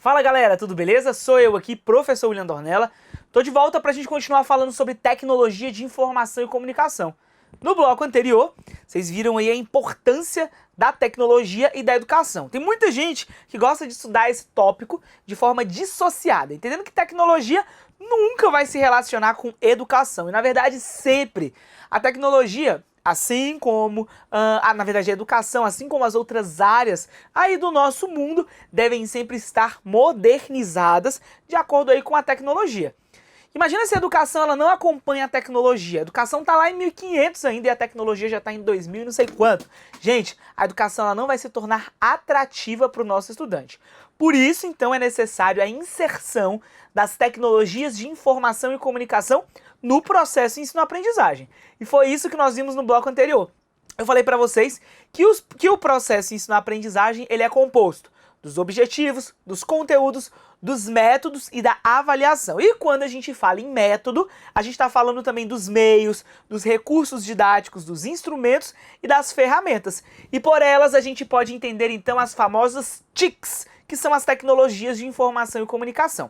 Fala galera, tudo beleza? Sou eu aqui, professor William Dornella. Tô de volta pra gente continuar falando sobre tecnologia de informação e comunicação. No bloco anterior, vocês viram aí a importância da tecnologia e da educação. Tem muita gente que gosta de estudar esse tópico de forma dissociada, entendendo que tecnologia nunca vai se relacionar com educação. E na verdade sempre. A tecnologia, assim como na verdade a educação, assim como as outras áreas aí do nosso mundo, devem sempre estar modernizadas de acordo aí com a tecnologia. Imagina se a educação ela não acompanha a tecnologia. A educação está lá em 1500 ainda e a tecnologia já está em 2000 e não sei quanto. Gente, a educação ela não vai se tornar atrativa para o nosso estudante. Por isso, então, é necessário a inserção das tecnologias de informação e comunicação no processo de ensino-aprendizagem. E foi isso que nós vimos no bloco anterior. Eu falei para vocês que o processo de ensino-aprendizagem ele é composto dos objetivos, dos conteúdos, dos métodos e da avaliação. E quando a gente fala em método, a gente está falando também dos meios, dos recursos didáticos, dos instrumentos e das ferramentas. E por elas a gente pode entender então as famosas TICs, que são as tecnologias de informação e comunicação.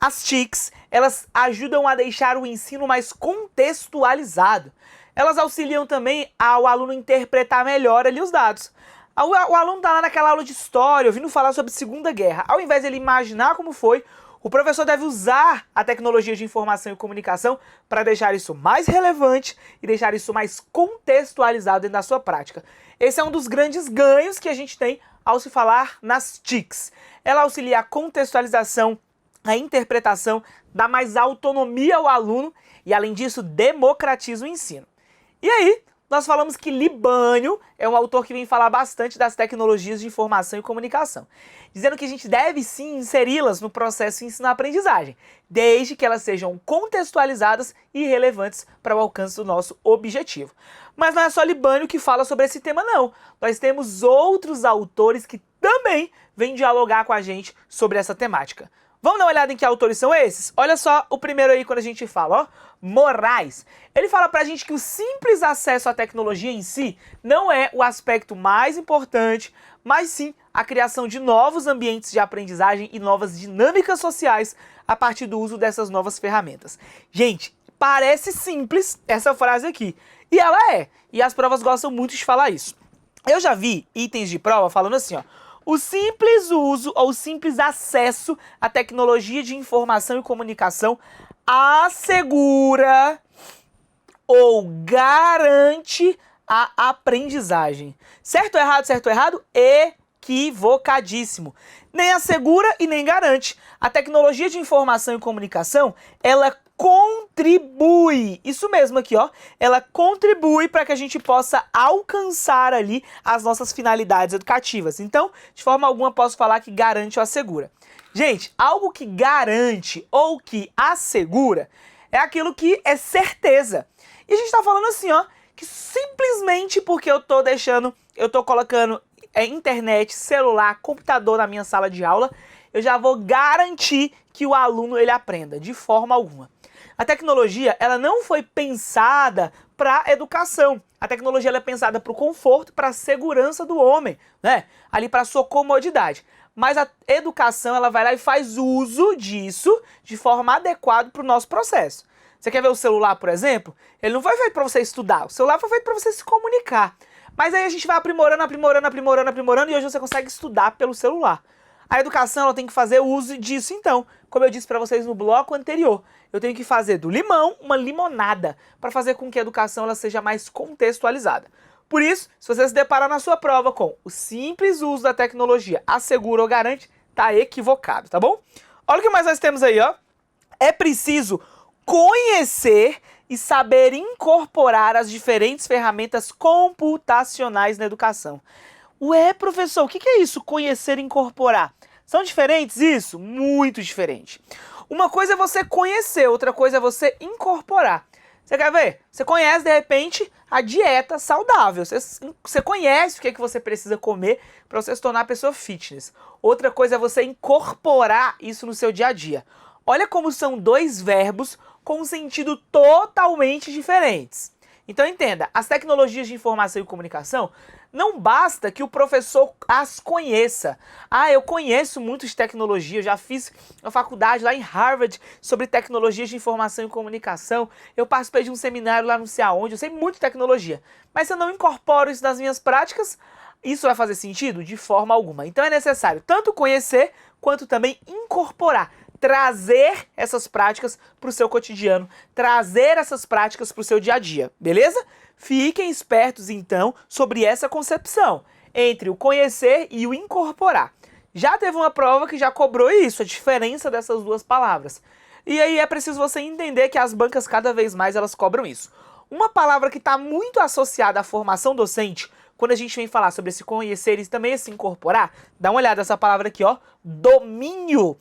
As TICs, elas ajudam a deixar o ensino mais contextualizado. Elas auxiliam também ao aluno interpretar melhor ali os dados. O aluno está lá naquela aula de história, ouvindo falar sobre a Segunda Guerra. Ao invés de ele imaginar como foi, o professor deve usar a tecnologia de informação e comunicação para deixar isso mais relevante e deixar isso mais contextualizado dentro da sua prática. Esse é um dos grandes ganhos que a gente tem ao se falar nas TICs. Ela auxilia a contextualização, a interpretação, dá mais autonomia ao aluno e, além disso, democratiza o ensino. E aí, nós falamos que Libânio é um autor que vem falar bastante das tecnologias de informação e comunicação, dizendo que a gente deve sim inseri-las no processo de ensino-aprendizagem, desde que elas sejam contextualizadas e relevantes para o alcance do nosso objetivo. Mas não é só Libânio que fala sobre esse tema não, nós temos outros autores que também vêm dialogar com a gente sobre essa temática. Vamos dar uma olhada em que autores são esses? Olha só o primeiro aí quando a gente fala, ó, Moraes. Ele fala pra gente que o simples acesso à tecnologia em si não é o aspecto mais importante, mas sim a criação de novos ambientes de aprendizagem e novas dinâmicas sociais a partir do uso dessas novas ferramentas. Gente, parece simples essa frase aqui, e ela é, e as provas gostam muito de falar isso. Eu já vi itens de prova falando assim, ó, o simples uso ou simples acesso à tecnologia de informação e comunicação assegura ou garante a aprendizagem. Certo ou errado, certo ou errado? Equivocadíssimo. Nem assegura e nem garante. A tecnologia de informação e comunicação, ela contribui, isso mesmo aqui, ó, ela contribui para que a gente possa alcançar ali as nossas finalidades educativas. Então, de forma alguma, posso falar que garante ou assegura. Gente, algo que garante ou que assegura é aquilo que é certeza. E a gente está falando assim, ó, que simplesmente porque eu tô colocando internet, celular, computador na minha sala de aula, eu já vou garantir que o aluno ele aprenda, de forma alguma. A tecnologia, ela não foi pensada para educação. A tecnologia ela é pensada para o conforto, para a segurança do homem, né? Ali para a sua comodidade. Mas a educação, ela vai lá e faz uso disso de forma adequada para o nosso processo. Você quer ver o celular, por exemplo? Ele não foi feito para você estudar. O celular foi feito para você se comunicar. Mas aí a gente vai aprimorando e hoje você consegue estudar pelo celular. A educação ela tem que fazer uso disso então, como eu disse para vocês no bloco anterior. Eu tenho que fazer do limão uma limonada para fazer com que a educação ela seja mais contextualizada. Por isso, se você se deparar na sua prova com o simples uso da tecnologia assegura ou garante, tá equivocado, tá bom? Olha o que mais nós temos aí, ó. É preciso conhecer e saber incorporar as diferentes ferramentas computacionais na educação. Ué, professor, o que é isso, conhecer e incorporar? São diferentes isso? Muito diferente. Uma coisa é você conhecer, outra coisa é você incorporar. Você quer ver? Você conhece, de repente, a dieta saudável. Você conhece o que é que você precisa comer para você se tornar uma pessoa fitness. Outra coisa é você incorporar isso no seu dia a dia. Olha como são dois verbos com um sentido totalmente diferentes. Então entenda, as tecnologias de informação e comunicação, não basta que o professor as conheça. Ah, eu conheço muito de tecnologia, eu já fiz uma faculdade lá em Harvard sobre tecnologias de informação e comunicação, eu participei de um seminário lá não sei aonde, eu sei muito de tecnologia. Mas se eu não incorporo isso nas minhas práticas, isso vai fazer sentido? De forma alguma. Então é necessário tanto conhecer, quanto também incorporar. Trazer essas práticas para o seu cotidiano, trazer essas práticas para o seu dia a dia, beleza? Fiquem espertos, então, sobre essa concepção entre o conhecer e o incorporar. Já teve uma prova que já cobrou isso, a diferença dessas duas palavras. E aí é preciso você entender que as bancas cada vez mais elas cobram isso. Uma palavra que está muito associada à formação docente, quando a gente vem falar sobre esse conhecer e também esse incorporar, dá uma olhada nessa palavra aqui, ó, domínio.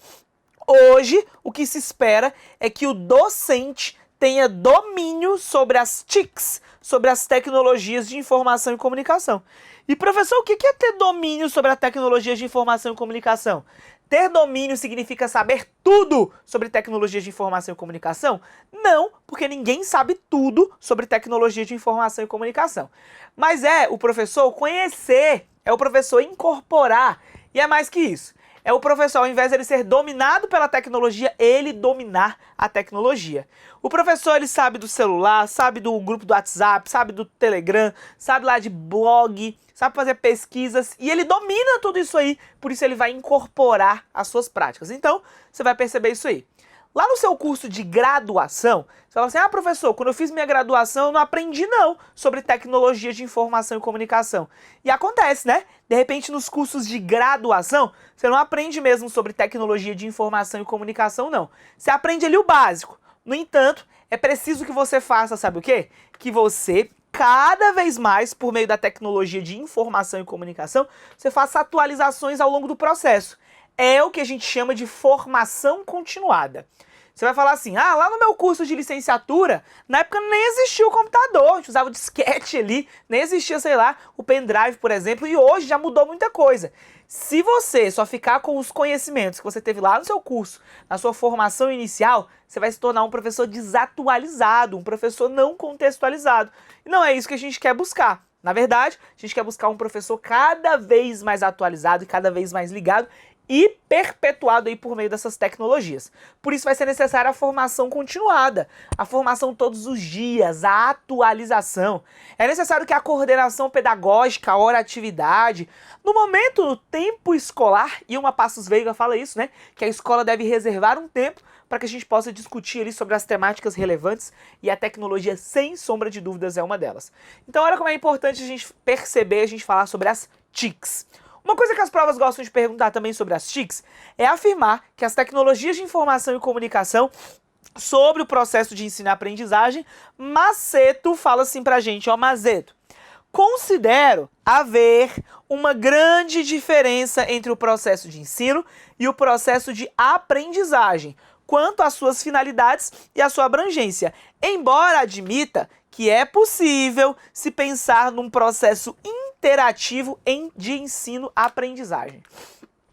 Hoje, o que se espera é que o docente tenha domínio sobre as TICs, sobre as tecnologias de informação e comunicação. E professor, o que é ter domínio sobre as tecnologias de informação e comunicação? Ter domínio significa saber tudo sobre tecnologias de informação e comunicação? Não, porque ninguém sabe tudo sobre tecnologia de informação e comunicação. Mas é o professor conhecer, é o professor incorporar, e é mais que isso. É o professor, ao invés de ele ser dominado pela tecnologia, ele dominar a tecnologia. O professor, ele sabe do celular, sabe do grupo do WhatsApp, sabe do Telegram, sabe lá de blog, sabe fazer pesquisas, e ele domina tudo isso aí, por isso ele vai incorporar as suas práticas. Então, você vai perceber isso aí. Lá no seu curso de graduação, você fala assim, ah, professor, quando eu fiz minha graduação eu não aprendi não sobre tecnologia de informação e comunicação. E acontece, né? De repente nos cursos de graduação, você não aprende mesmo sobre tecnologia de informação e comunicação, não. Você aprende ali o básico. No entanto, é preciso que você faça, sabe o quê? Que você, cada vez mais, por meio da tecnologia de informação e comunicação, você faça atualizações ao longo do processo. É o que a gente chama de formação continuada. Você vai falar assim, ah, lá no meu curso de licenciatura, na época nem existia o computador, a gente usava o disquete ali, nem existia, sei lá, o pendrive, por exemplo, e hoje já mudou muita coisa. Se você só ficar com os conhecimentos que você teve lá no seu curso, na sua formação inicial, você vai se tornar um professor desatualizado, um professor não contextualizado. E não é isso que a gente quer buscar. Na verdade, a gente quer buscar um professor cada vez mais atualizado e cada vez mais ligado e perpetuado aí por meio dessas tecnologias. Por isso vai ser necessária a formação continuada, a formação todos os dias, a atualização. É necessário que a coordenação pedagógica, a hora-atividade, no momento do tempo escolar, e uma Passos Veiga fala isso, né, que a escola deve reservar um tempo para que a gente possa discutir ali sobre as temáticas relevantes, e a tecnologia, sem sombra de dúvidas, é uma delas. Então olha como é importante a gente perceber, a gente falar sobre as TICs. Uma coisa que as provas gostam de perguntar também sobre as TICs é afirmar que as tecnologias de informação e comunicação sobre o processo de ensino e aprendizagem, Maceto fala assim pra gente, ó, Maceto, considero haver uma grande diferença entre o processo de ensino e o processo de aprendizagem, quanto às suas finalidades e à sua abrangência, embora admita que é possível se pensar num processo interativo de ensino-aprendizagem.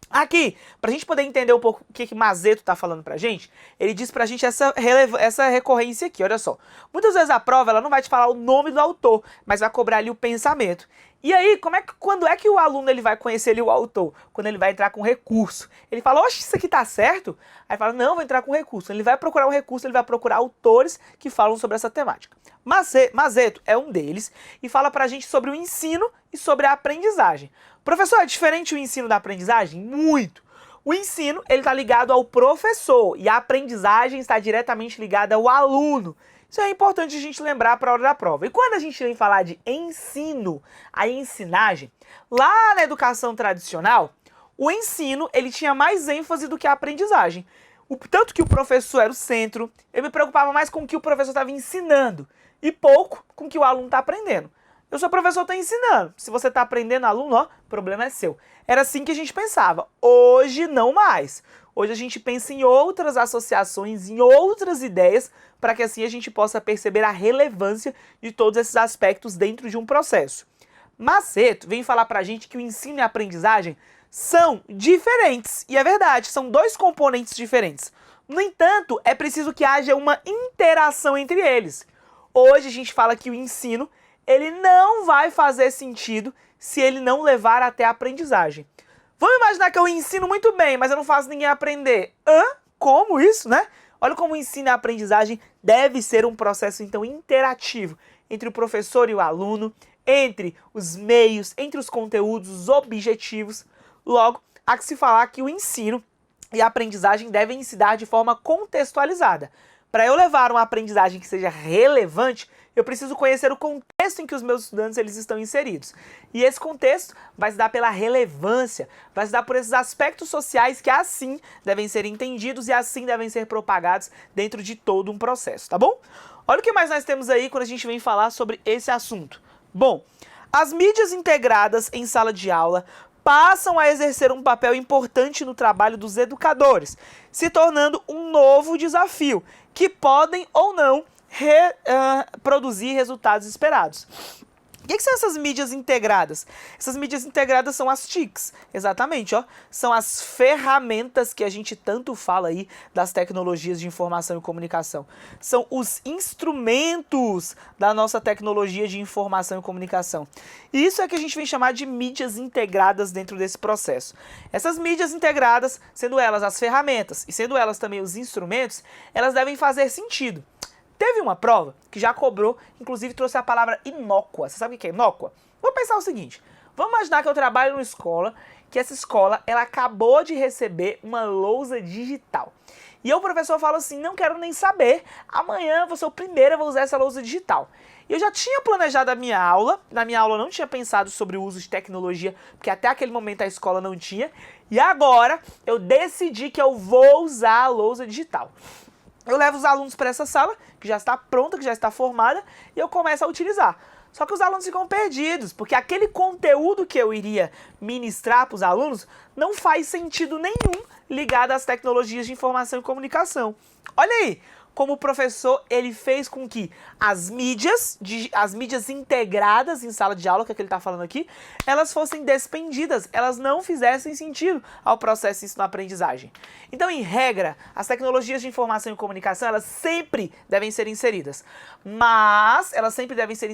Aqui, para a gente poder entender um pouco o que Maceto está falando pra gente, ele diz pra gente essa recorrência aqui, olha só. Muitas vezes a prova ela não vai te falar o nome do autor, mas vai cobrar ali o pensamento. E aí, quando é que o aluno ele vai conhecer ali o autor? Quando ele vai entrar com recurso. Ele fala, oxe, isso aqui tá certo? Aí fala, não, vou entrar com recurso. Ele vai procurar um recurso, ele vai procurar autores que falam sobre essa temática. Maceto é um deles e fala pra gente sobre o ensino e sobre a aprendizagem. Professor, é diferente o ensino da aprendizagem? Muito! O ensino ele está ligado ao professor e a aprendizagem está diretamente ligada ao aluno. Isso é importante a gente lembrar para a hora da prova. E quando a gente vem falar de ensino, a ensinagem, lá na educação tradicional, o ensino ele tinha mais ênfase do que a aprendizagem. Tanto que o professor era o centro, eu me preocupava mais com o que o professor estava ensinando e pouco com o que o aluno está aprendendo. Eu sou professor, estou ensinando. Se você está aprendendo, aluno, ó, o problema é seu. Era assim que a gente pensava. Hoje, não mais. Hoje a gente pensa em outras associações, em outras ideias, para que assim a gente possa perceber a relevância de todos esses aspectos dentro de um processo. Maceto vem falar pra gente que o ensino e a aprendizagem são diferentes. E é verdade, são dois componentes diferentes. No entanto, é preciso que haja uma interação entre eles. Hoje a gente fala que o ensino, ele não vai fazer sentido se ele não levar até a aprendizagem. Vamos imaginar que eu ensino muito bem, mas eu não faço ninguém aprender. Como isso, né? Olha como o ensino e a aprendizagem deve ser um processo, então, interativo entre o professor e o aluno, entre os meios, entre os conteúdos, os objetivos. Logo, há que se falar que o ensino e a aprendizagem devem se dar de forma contextualizada. Para eu levar uma aprendizagem que seja relevante, eu preciso conhecer o contexto em que os meus estudantes eles estão inseridos. E esse contexto vai se dar pela relevância, vai se dar por esses aspectos sociais que assim devem ser entendidos e assim devem ser propagados dentro de todo um processo, tá bom? Olha o que mais nós temos aí quando a gente vem falar sobre esse assunto. Bom, as mídias integradas em sala de aula passam a exercer um papel importante no trabalho dos educadores, se tornando um novo desafio, que podem ou não produzir resultados esperados. O que são essas mídias integradas? Essas mídias integradas são as TICs, exatamente, ó. São as ferramentas que a gente tanto fala aí das tecnologias de informação e comunicação. São os instrumentos da nossa tecnologia de informação e comunicação. E isso é que a gente vem chamar de mídias integradas dentro desse processo. Essas mídias integradas, sendo elas as ferramentas e sendo elas também os instrumentos, elas devem fazer sentido. Teve uma prova que já cobrou, inclusive trouxe a palavra inócua. Você sabe o que é inócua? Vamos pensar o seguinte, vamos imaginar que eu trabalho numa escola, que essa escola ela acabou de receber uma lousa digital. E o professor fala assim, não quero nem saber, amanhã eu vou ser o primeiro a vou usar essa lousa digital. E eu já tinha planejado a minha aula, na minha aula eu não tinha pensado sobre o uso de tecnologia, porque até aquele momento a escola não tinha, e agora eu decidi que eu vou usar a lousa digital. Eu levo os alunos para essa sala, que já está pronta, que já está formada, e eu começo a utilizar. Só que os alunos ficam perdidos, porque aquele conteúdo que eu iria ministrar para os alunos não faz sentido nenhum ligado às tecnologias de informação e comunicação. Olha aí, como o professor ele fez com que as mídias integradas em sala de aula, que é o que ele está falando aqui, elas fossem despendidas, elas não fizessem sentido ao processo de ensino-aprendizagem. Então, em regra, as tecnologias de informação e comunicação, elas sempre devem ser inseridas, mas elas sempre devem ser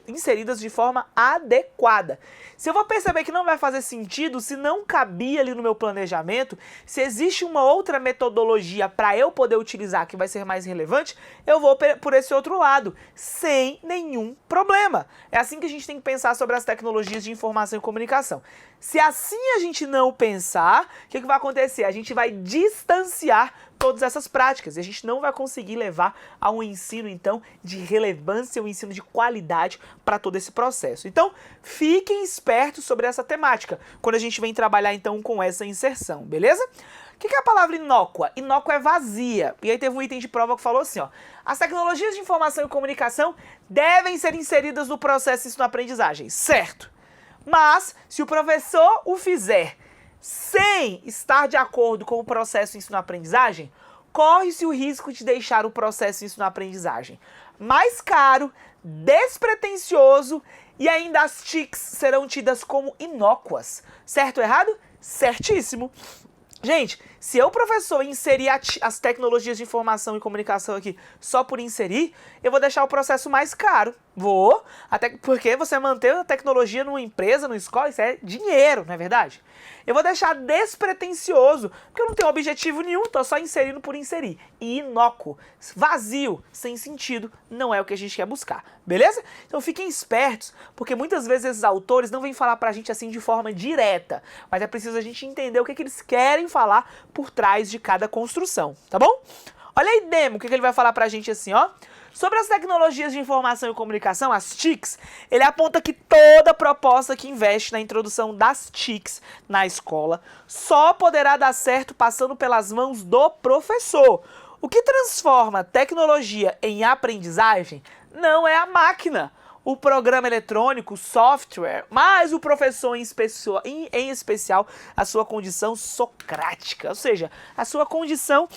inseridas de forma adequada. Se eu vou perceber que não vai fazer sentido, se não cabia ali no meu planejamento, se existe uma outra metodologia para eu poder utilizar que vai ser mais relevante, eu vou por esse outro lado, sem nenhum problema. É assim que a gente tem que pensar sobre as tecnologias de informação e comunicação. Se assim a gente não pensar, o que vai acontecer? A gente vai distanciar todas essas práticas e a gente não vai conseguir levar a um ensino, então, de relevância, um ensino de qualidade para todo esse processo. Então, fiquem espertos sobre essa temática, quando a gente vem trabalhar, então, com essa inserção, beleza? O que é a palavra inócua? Inócua é vazia. E aí teve um item de prova que falou assim, ó. As tecnologias de informação e comunicação devem ser inseridas no processo de ensino-aprendizagem, certo? Mas, se o professor o fizer sem estar de acordo com o processo de ensino-aprendizagem, corre-se o risco de deixar o processo de ensino-aprendizagem mais caro, despretensioso e ainda as TICs serão tidas como inócuas. Certo ou errado? Certíssimo. Gente, se eu, professor, inserir as tecnologias de informação e comunicação aqui só por inserir, eu vou deixar o processo mais caro. Vou, até porque você manter a tecnologia numa empresa, numa escola, isso é dinheiro, não é verdade? Eu vou deixar despretensioso, porque eu não tenho objetivo nenhum, tô só inserindo por inserir. E inócuo, vazio, sem sentido, não é o que a gente quer buscar, beleza? Então fiquem espertos, porque muitas vezes esses autores não vêm falar pra gente assim de forma direta, mas é preciso a gente entender o que eles querem falar por trás de cada construção, tá bom? Olha aí, Demo, o que ele vai falar pra gente assim, ó. Sobre as tecnologias de informação e comunicação, as TICs, ele aponta que toda proposta que investe na introdução das TICs na escola só poderá dar certo passando pelas mãos do professor. O que transforma tecnologia em aprendizagem não é a máquina, o programa eletrônico, o software, mas o professor em especial a sua condição socrática, ou seja, a sua condição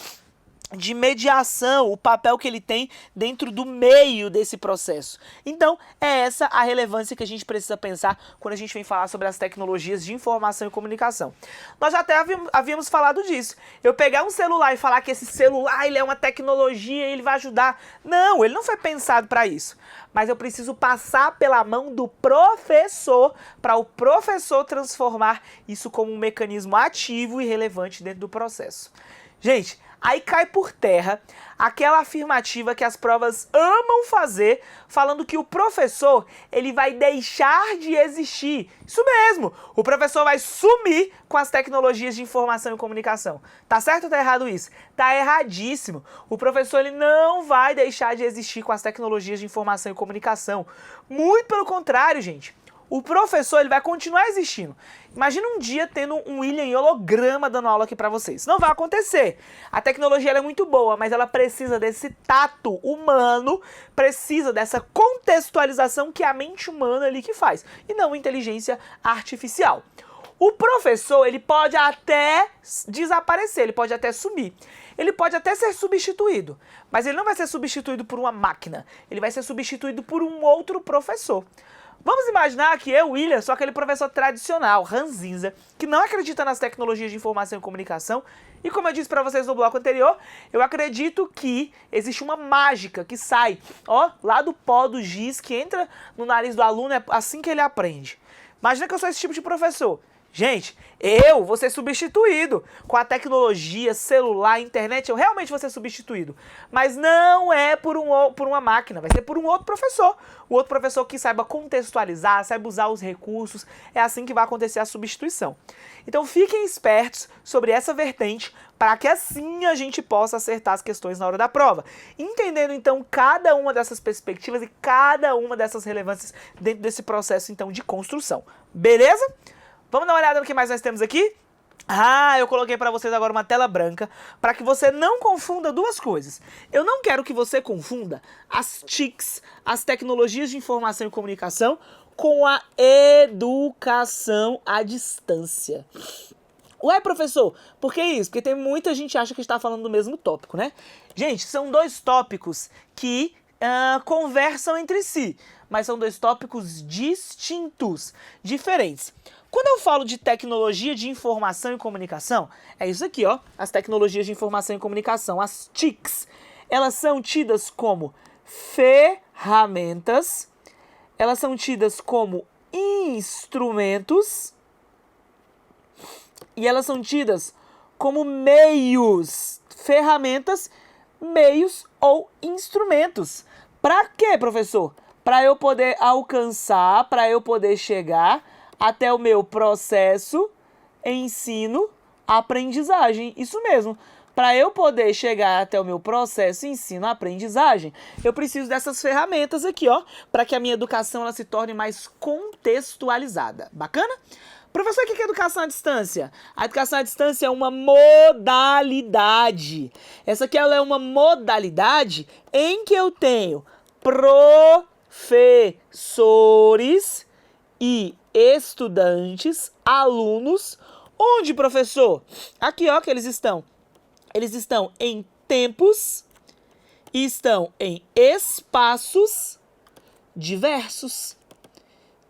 de mediação, o papel que ele tem dentro do meio desse processo. Então, é essa a relevância que a gente precisa pensar quando a gente vem falar sobre as tecnologias de informação e comunicação. Nós já até havíamos falado disso. Eu pegar um celular e falar que esse celular ele é uma tecnologia e ele vai ajudar. Não, ele não foi pensado para isso. Mas eu preciso passar pela mão do professor para o professor transformar isso como um mecanismo ativo e relevante dentro do processo. Gente, aí cai por terra aquela afirmativa que as provas amam fazer, falando que o professor ele vai deixar de existir. Isso mesmo, o professor vai sumir com as tecnologias de informação e comunicação. Tá certo ou tá errado isso? Tá erradíssimo. O professor ele não vai deixar de existir com as tecnologias de informação e comunicação. Muito pelo contrário, gente. O professor ele vai continuar existindo. Imagina um dia tendo um William em holograma dando aula aqui pra vocês. Não vai acontecer. A tecnologia ela é muito boa, mas ela precisa desse tato humano, precisa dessa contextualização que é a mente humana ali que faz, e não inteligência artificial. O professor ele pode até desaparecer, ele pode até sumir. Ele pode até ser substituído, mas ele não vai ser substituído por uma máquina. Ele vai ser substituído por um outro professor. Vamos imaginar que eu, William, sou aquele professor tradicional, ranzinza, que não acredita nas tecnologias de informação e comunicação. E como eu disse para vocês no bloco anterior, eu acredito que existe uma mágica que sai, ó, lá do pó do giz, que entra no nariz do aluno assim que ele aprende. Imagina que eu sou esse tipo de professor. Gente, eu vou ser substituído com a tecnologia, celular, internet, eu realmente vou ser substituído. Mas não é por uma máquina, vai ser por um outro professor. O outro professor que saiba contextualizar, saiba usar os recursos, é assim que vai acontecer a substituição. Então fiquem espertos sobre essa vertente, para que assim a gente possa acertar as questões na hora da prova. Entendendo então cada uma dessas perspectivas e cada uma dessas relevâncias dentro desse processo então de construção. Beleza? Vamos dar uma olhada no que mais nós temos aqui? Eu coloquei para vocês agora uma tela branca para que você não confunda duas coisas. Eu não quero que você confunda as TICs, as tecnologias de informação e comunicação, com a educação à distância. Ué, professor, por que isso? Porque tem muita gente que acha que está falando do mesmo tópico, né? Gente, são dois tópicos que conversam entre si, mas são dois tópicos distintos, diferentes. Quando eu falo de tecnologia de informação e comunicação, é isso aqui, ó, as tecnologias de informação e comunicação, as TICs. Elas são tidas como ferramentas, elas são tidas como instrumentos e elas são tidas como meios, ferramentas, meios ou instrumentos. Para quê, professor? Para eu poder alcançar, para eu poder chegar até o meu processo, ensino, aprendizagem. Isso mesmo. Para eu poder chegar até o meu processo, ensino, aprendizagem, eu preciso dessas ferramentas aqui, ó, para que a minha educação ela se torne mais contextualizada. Bacana? Professor, o que é educação à distância? A educação à distância é uma modalidade. Essa aqui ela é uma modalidade em que eu tenho professores e estudantes, alunos. Onde, professor? Aqui, ó, que eles estão. Eles estão em tempos e estão em espaços diversos.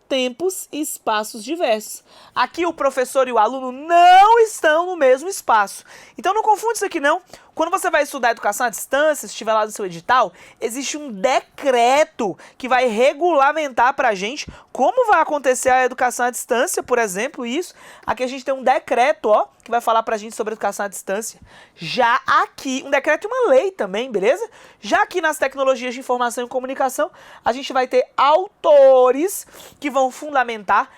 Tempos e espaços diversos. Aqui o professor e o aluno não estão no mesmo espaço. Então não confunde isso aqui não. Quando você vai estudar educação à distância, se estiver lá no seu edital, existe um decreto que vai regulamentar pra gente como vai acontecer a educação à distância, por exemplo, isso. Aqui a gente tem um decreto, ó, que vai falar pra gente sobre educação à distância. Já aqui, um decreto e uma lei também, beleza? Já aqui nas tecnologias de informação e comunicação, a gente vai ter autores que vão fundamentar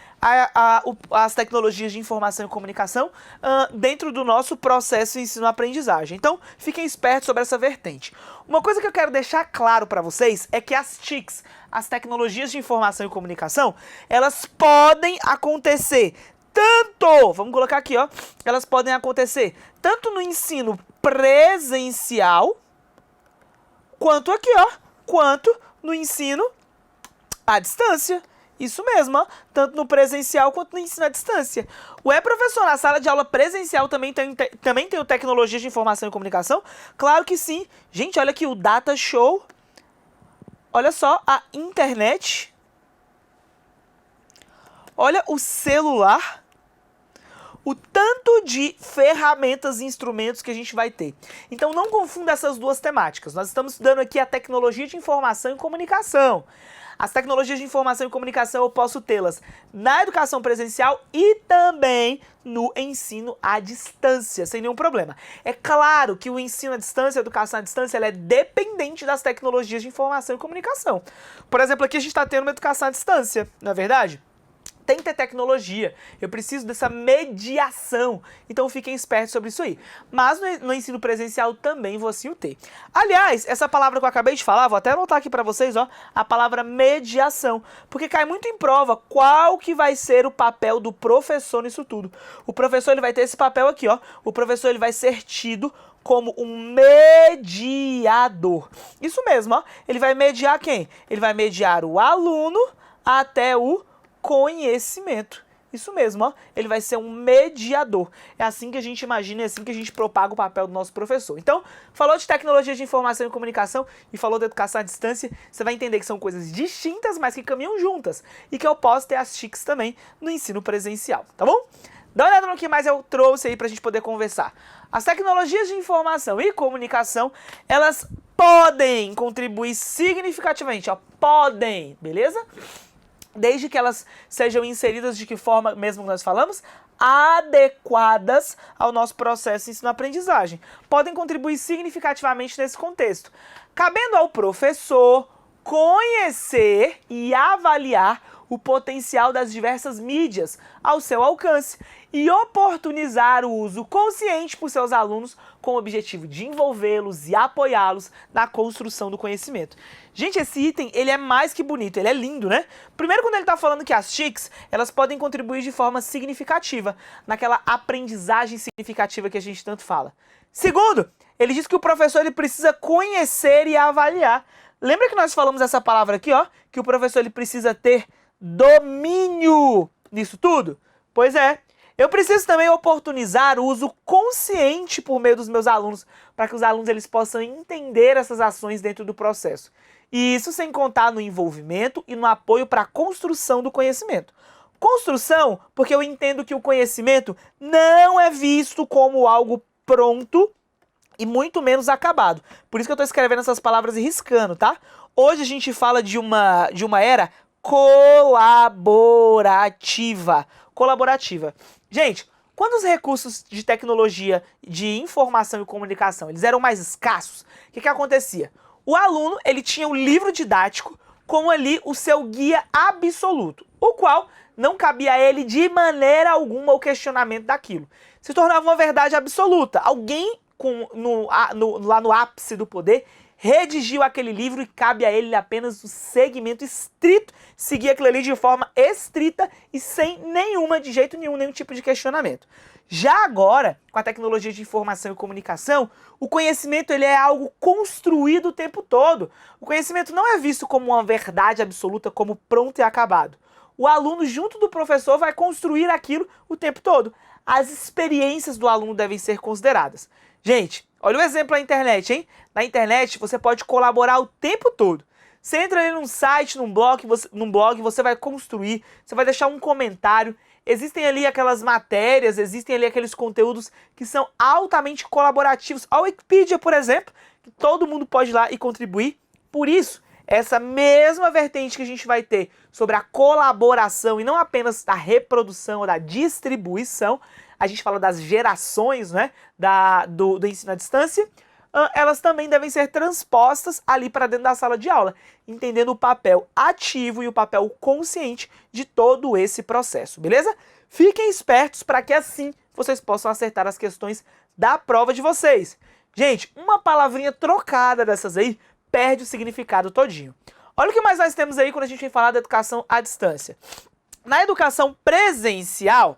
as tecnologias de informação e comunicação dentro do nosso processo de ensino-aprendizagem. Então, fiquem espertos sobre essa vertente. Uma coisa que eu quero deixar claro para vocês é que as TICs, as tecnologias de informação e comunicação, elas podem acontecer tanto, vamos colocar aqui, ó, elas podem acontecer tanto no ensino presencial, quanto aqui, ó, quanto no ensino à distância. Isso mesmo, ó, tanto no presencial quanto no ensino à distância. Ué, professor, na sala de aula presencial também tem o tecnologia de informação e comunicação? Claro que sim. Gente, olha aqui o Data Show. Olha só, a internet. Olha o celular. O tanto de ferramentas e instrumentos que a gente vai ter. Então não confunda essas duas temáticas. Nós estamos estudando aqui a tecnologia de informação e comunicação. As tecnologias de informação e comunicação eu posso tê-las na educação presencial e também no ensino à distância, sem nenhum problema. É claro que o ensino à distância, a educação à distância, ela é dependente das tecnologias de informação e comunicação. Por exemplo, aqui a gente está tendo uma educação à distância, não é verdade? Tem que ter tecnologia, eu preciso dessa mediação, então fiquem espertos sobre isso aí. Mas no ensino presencial também vou assim o ter. Aliás, essa palavra que eu acabei de falar, vou até anotar aqui para vocês, ó, a palavra mediação, porque cai muito em prova qual que vai ser o papel do professor nisso tudo. O professor ele vai ter esse papel aqui, ó, o professor ele vai ser tido como um mediador. Isso mesmo, ó, ele vai mediar quem? Ele vai mediar o aluno até o conhecimento. Isso mesmo, ó. Ele vai ser um mediador. É assim que a gente imagina, é assim que a gente propaga o papel do nosso professor. Então, falou de tecnologia de informação e comunicação e falou de educação à distância, você vai entender que são coisas distintas, mas que caminham juntas. E que eu posso ter as TICs também no ensino presencial, tá bom? Dá uma olhada no que mais eu trouxe aí pra gente poder conversar. As tecnologias de informação e comunicação, elas podem contribuir significativamente, ó. Podem, beleza? Desde que elas sejam inseridas de que forma, mesmo que nós falamos, adequadas ao nosso processo de ensino-aprendizagem. Podem contribuir significativamente nesse contexto. Cabendo ao professor conhecer e avaliar o potencial das diversas mídias ao seu alcance e oportunizar o uso consciente por seus alunos com o objetivo de envolvê-los e apoiá-los na construção do conhecimento. Gente, esse item, ele é mais que bonito, ele é lindo, né? Primeiro, quando ele está falando que as TICs, elas podem contribuir de forma significativa naquela aprendizagem significativa que a gente tanto fala. Segundo, ele diz que o professor ele precisa conhecer e avaliar. Lembra que nós falamos essa palavra aqui, ó? Que o professor ele precisa ter domínio nisso tudo? Pois é. Eu preciso também oportunizar o uso consciente por meio dos meus alunos, para que os alunos eles possam entender essas ações dentro do processo. E isso sem contar no envolvimento e no apoio para a construção do conhecimento. Construção, porque eu entendo que o conhecimento não é visto como algo pronto e muito menos acabado. Por isso que eu estou escrevendo essas palavras e riscando, tá? Hoje a gente fala de uma era colaborativa. Gente, quando os recursos de tecnologia, de informação e comunicação, eles eram mais escassos, o que acontecia? O aluno, ele tinha um livro didático com ali o seu guia absoluto, o qual não cabia a ele de maneira alguma o questionamento daquilo. Se tornava uma verdade absoluta. Alguém lá no ápice do poder redigiu aquele livro e cabe a ele apenas o segmento estrito, seguir aquilo ali de forma estrita e sem de jeito nenhum, nenhum tipo de questionamento. Já agora, com a tecnologia de informação e comunicação, o conhecimento ele é algo construído o tempo todo. O conhecimento não é visto como uma verdade absoluta, como pronto e acabado. O aluno, junto do professor, vai construir aquilo o tempo todo. As experiências do aluno devem ser consideradas. Gente, olha o exemplo na internet, hein? Na internet você pode colaborar o tempo todo. Você entra ali num site, num blog, você vai construir, você vai deixar um comentário. Existem ali aquelas matérias, existem ali aqueles conteúdos que são altamente colaborativos. A Wikipedia, por exemplo, que todo mundo pode ir lá e contribuir. Por isso, essa mesma vertente que a gente vai ter sobre a colaboração e não apenas da reprodução ou da distribuição, a gente fala das gerações, né, do ensino à distância, elas também devem ser transpostas ali para dentro da sala de aula, entendendo o papel ativo e o papel consciente de todo esse processo, beleza? Fiquem espertos para que assim vocês possam acertar as questões da prova de vocês. Gente, uma palavrinha trocada dessas aí perde o significado todinho. Olha o que mais nós temos aí quando a gente vem falar da educação à distância. Na educação presencial,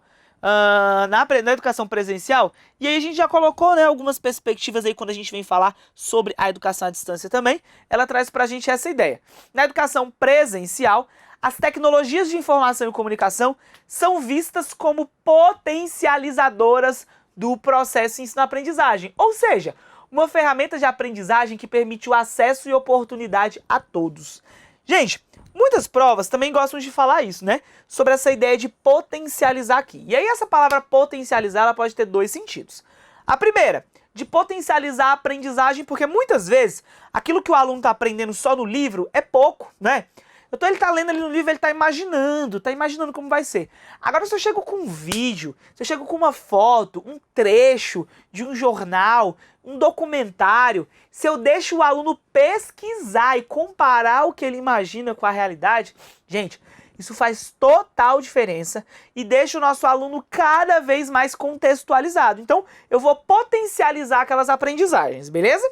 na educação presencial, e aí a gente já colocou, né, algumas perspectivas aí quando a gente vem falar sobre a educação à distância também, ela traz pra gente essa ideia. Na educação presencial, as tecnologias de informação e comunicação são vistas como potencializadoras do processo de ensino-aprendizagem, ou seja, uma ferramenta de aprendizagem que permite o acesso e oportunidade a todos. Gente, muitas provas também gostam de falar isso, né? Sobre essa ideia de potencializar aqui. E aí essa palavra potencializar, ela pode ter dois sentidos. A primeira, de potencializar a aprendizagem, porque muitas vezes aquilo que o aluno está aprendendo só no livro é pouco, né? Então ele está lendo ali no livro, ele está imaginando como vai ser. Agora se eu chego com um vídeo, se eu chego com uma foto, um trecho de um jornal, um documentário, se eu deixo o aluno pesquisar e comparar o que ele imagina com a realidade, gente, isso faz total diferença e deixa o nosso aluno cada vez mais contextualizado. Então, eu vou potencializar aquelas aprendizagens, beleza?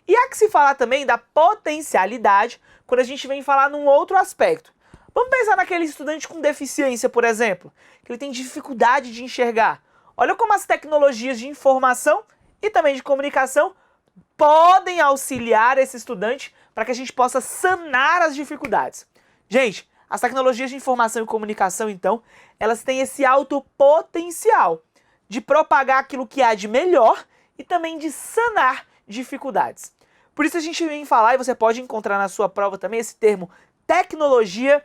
E há que se falar também da potencialidade quando a gente vem falar num outro aspecto. Vamos pensar naquele estudante com deficiência, por exemplo, que ele tem dificuldade de enxergar. Olha como as tecnologias de informação e também de comunicação podem auxiliar esse estudante para que a gente possa sanar as dificuldades. Gente, as tecnologias de informação e comunicação, então, elas têm esse alto potencial de propagar aquilo que há de melhor e também de sanar dificuldades. Por isso a gente vem falar, e você pode encontrar na sua prova também esse termo tecnologia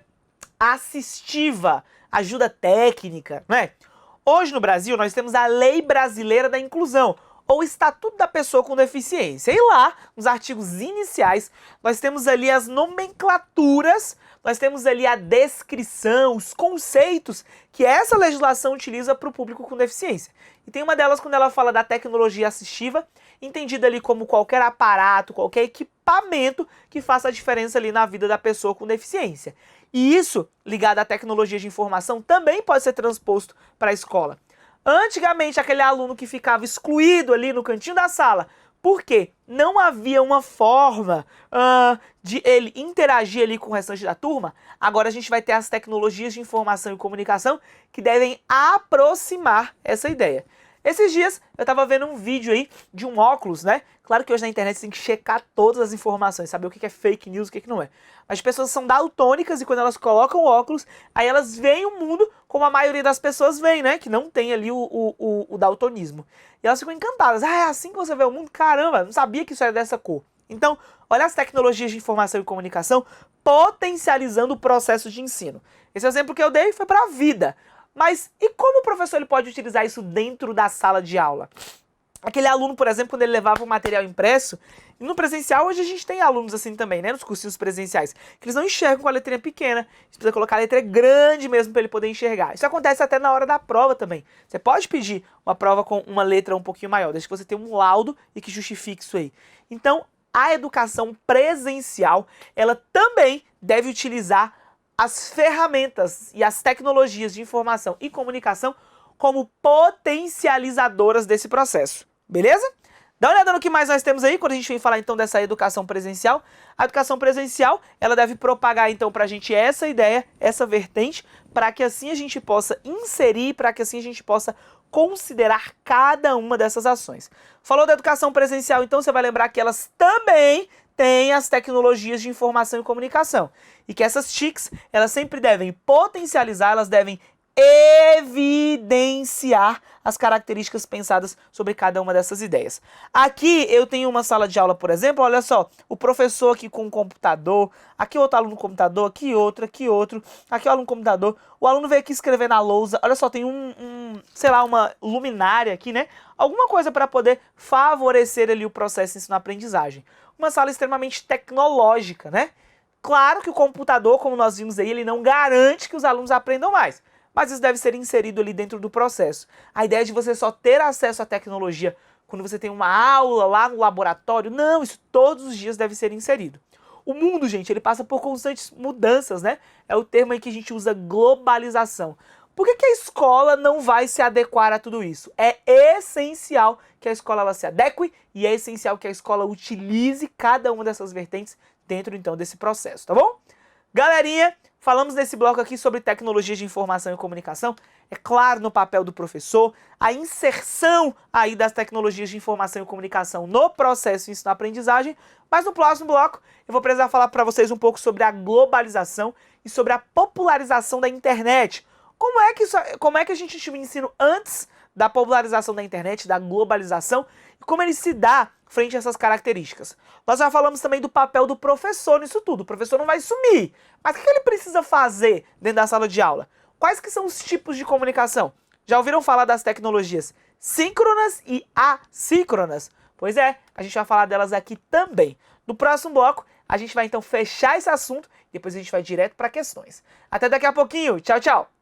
assistiva, ajuda técnica, não é? Hoje no Brasil nós temos a Lei Brasileira da Inclusão, ou Estatuto da Pessoa com Deficiência. E lá, nos artigos iniciais, nós temos ali as nomenclaturas, nós temos ali a descrição, os conceitos que essa legislação utiliza para o público com deficiência. E tem uma delas quando ela fala da tecnologia assistiva, entendida ali como qualquer aparato, qualquer equipamento que faça a diferença ali na vida da pessoa com deficiência. E isso, ligado à tecnologia de informação, também pode ser transposto para a escola. Antigamente, aquele aluno que ficava excluído ali no cantinho da sala, porque não havia uma forma de ele interagir ali com o restante da turma, agora a gente vai ter as tecnologias de informação e comunicação que devem aproximar essa ideia. Esses dias eu estava vendo um vídeo aí de um óculos, né? Claro que hoje na internet você tem que checar todas as informações, saber o que é fake news e o que não é. As pessoas são daltônicas e quando elas colocam o óculos, aí elas veem o mundo como a maioria das pessoas vê, né? Que não tem ali o daltonismo. E elas ficam encantadas. Ah, é assim que você vê o mundo? Caramba, não sabia que isso era dessa cor. Então, olha as tecnologias de informação e comunicação potencializando o processo de ensino. Esse exemplo que eu dei foi para a vida. Mas e como o professor ele pode utilizar isso dentro da sala de aula? Aquele aluno, por exemplo, quando ele levava o material impresso, e no presencial hoje a gente tem alunos assim também, né, nos cursinhos presenciais, que eles não enxergam com a letrinha pequena, você precisa colocar a letra grande mesmo para ele poder enxergar. Isso acontece até na hora da prova também. Você pode pedir uma prova com uma letra um pouquinho maior, desde que você tenha um laudo e que justifique isso aí. Então, a educação presencial, ela também deve utilizar as ferramentas e as tecnologias de informação e comunicação como potencializadoras desse processo, beleza? Dá uma olhada no que mais nós temos aí, quando a gente vem falar então dessa educação presencial. A educação presencial, ela deve propagar então pra gente essa ideia, essa vertente, para que assim a gente possa inserir, para que assim a gente possa considerar cada uma dessas ações. Falou da educação presencial, então você vai lembrar que elas também têm as tecnologias de informação e comunicação. E que essas TICs, elas sempre devem potencializar, elas devem evidenciar as características pensadas sobre cada uma dessas ideias. Aqui eu tenho uma sala de aula, por exemplo, olha só, o professor aqui com o computador, aqui outro aluno no computador, aqui outro, aqui o aluno no computador, o aluno veio aqui escrever na lousa, olha só, tem sei lá, uma luminária aqui, né? Alguma coisa para poder favorecer ali o processo de ensino-aprendizagem. Uma sala extremamente tecnológica, né? Claro que o computador, como nós vimos aí, ele não garante que os alunos aprendam mais, mas isso deve ser inserido ali dentro do processo. A ideia de você só ter acesso à tecnologia quando você tem uma aula lá no laboratório, não, isso todos os dias deve ser inserido. O mundo, gente, ele passa por constantes mudanças, né? É o termo aí que a gente usa, globalização. Por que a escola não vai se adequar a tudo isso? É essencial que a escola ela se adeque e é essencial que a escola utilize cada uma dessas vertentes dentro, então, desse processo, tá bom? Galerinha, falamos nesse bloco aqui sobre tecnologia de informação e comunicação. É claro, no papel do professor, a inserção aí das tecnologias de informação e comunicação no processo de ensino-aprendizagem. Mas no próximo bloco eu vou precisar falar para vocês um pouco sobre a globalização e sobre a popularização da internet. Como é que a gente tinha o ensino antes da popularização da internet, da globalização, e como ele se dá frente a essas características. Nós já falamos também do papel do professor nisso tudo. O professor não vai sumir, mas o que ele precisa fazer dentro da sala de aula? Quais que são os tipos de comunicação? Já ouviram falar das tecnologias síncronas e assíncronas? Pois é, a gente vai falar delas aqui também. No próximo bloco, a gente vai então fechar esse assunto e depois a gente vai direto para questões. Até daqui a pouquinho. Tchau, tchau!